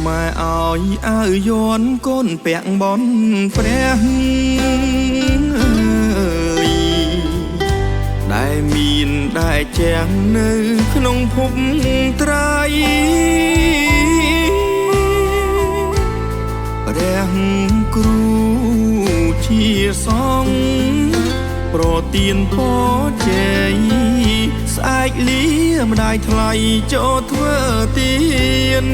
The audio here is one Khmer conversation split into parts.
ម៉ែឲ្យអាវយ័នកូនពាក់បនព្រះដែលមានដែលជាងនៅក្នុងភពត្រៃព្រះគ្រូជាសង្ឃប្រទានពរជ័យស្អែកលាម្ដាយថ្លៃចូលធ្វើទាន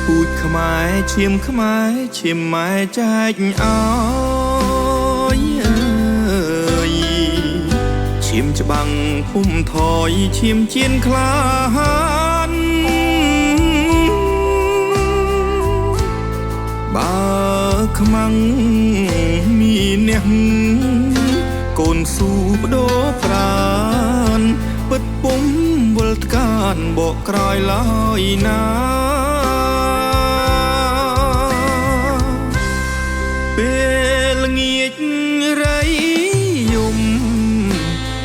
ពូជខ្មែរឈាមខ្មែរឈាមម៉ែចែកឲ្យឈាមច្បាំងភូមិថយឈាមជៀនខ្លាហានបើខ្មាំងមានអ្នកកូនស៊ូបដូរប្រានពិតពុំវល់ថ្កានបកក្រោយឡើយណាពេលល្ងាចរៃយំ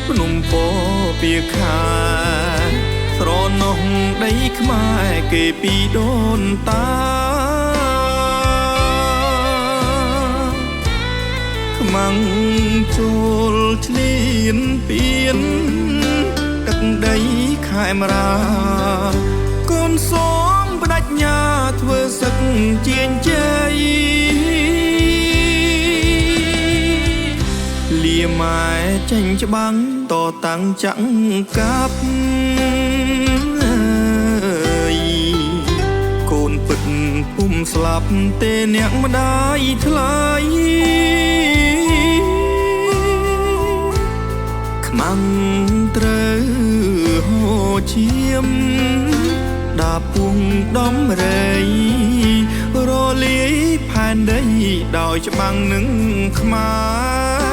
ភ្នំពោពីខាស្រណោះដីខ្មែរគេពីដូនតាខ្មាំងចូលឆ្លៀនពៀនទឹកដីខេមរាកូនសងបដិញ្ញាធ្វើសឹកជាងជ័យលាម៉ែចេញច្បាំងតតាំងចាក់កាប់កូនពិតពុំស្លាប់ទេអ្នកម្ដាយថ្លៃខ្មាំងត្រូវហូរឈាមដាពុងដំរីរលាយផែនដីដោយច្បាំងនឹងខ្មែរ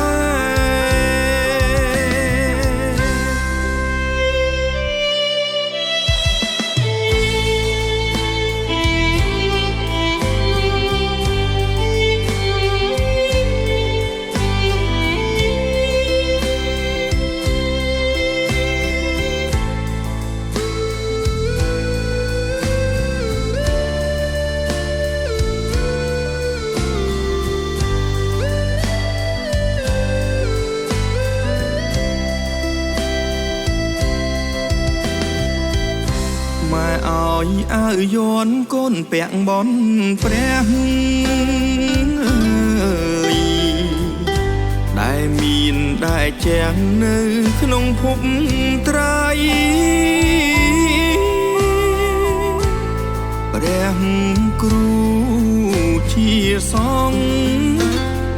ម៉ែឲ្យអាវយ័នកូនពាក់បនព្រះដែលមានដែលជាងនៅក្នុងភពត្រៃព្រះគ្រូជាសង្ឃ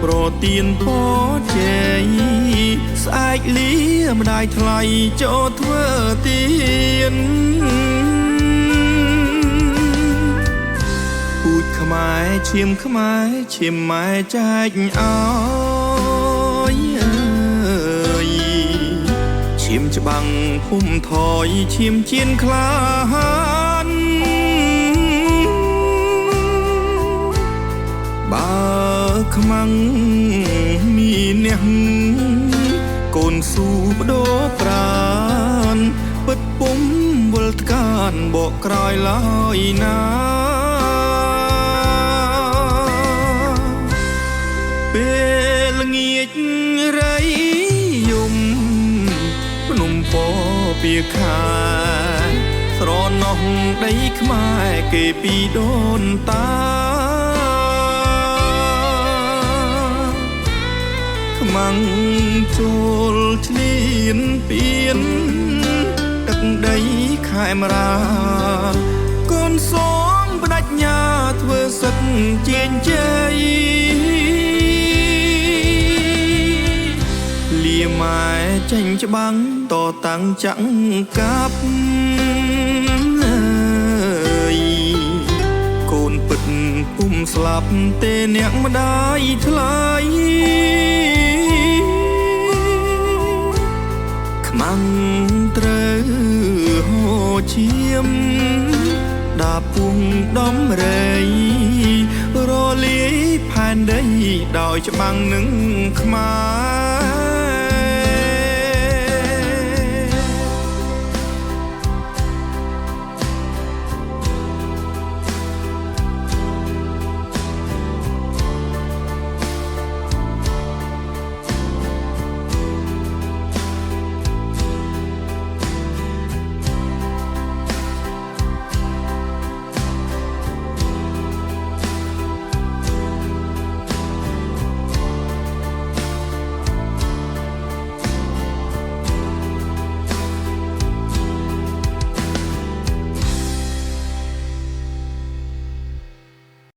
ប្រទានពរជ័យស្អែកលាម្ដាយថ្លៃចូលធ្វើទានពូជខ្មែរឈាមខ្មែរឈាមម៉ែចែកឲ្យឈាមច្បាំងភូមិថយឈាមជៀនខ្លាហានបើខ្មាំងមានអ្នកកូនស៊ូបដូរប្រានពិតពុំវល់ថ្កានបកក្រោយឡើយណាពេលល្ងាចរៃយំភ្នំពោពីខាស្រណោះដីខ្មែរគេពីដូនតាខ្មាំងចូលឆ្លៀនពៀនទឹកដីខេមរាកូនសងបដិញ្ញាធ្វើសឹកជាងជ័យលាម៉ែចេញច្បាំងតតាំងចាក់កាប់កូនពិតពុំស្លាប់ទេអ្នកម្ដាយថ្លៃខ្មាំងត្រូវហូរឈាមដាពុងដំរីរលាយផែនដីដោយច្បាំងនឹងខ្មែរ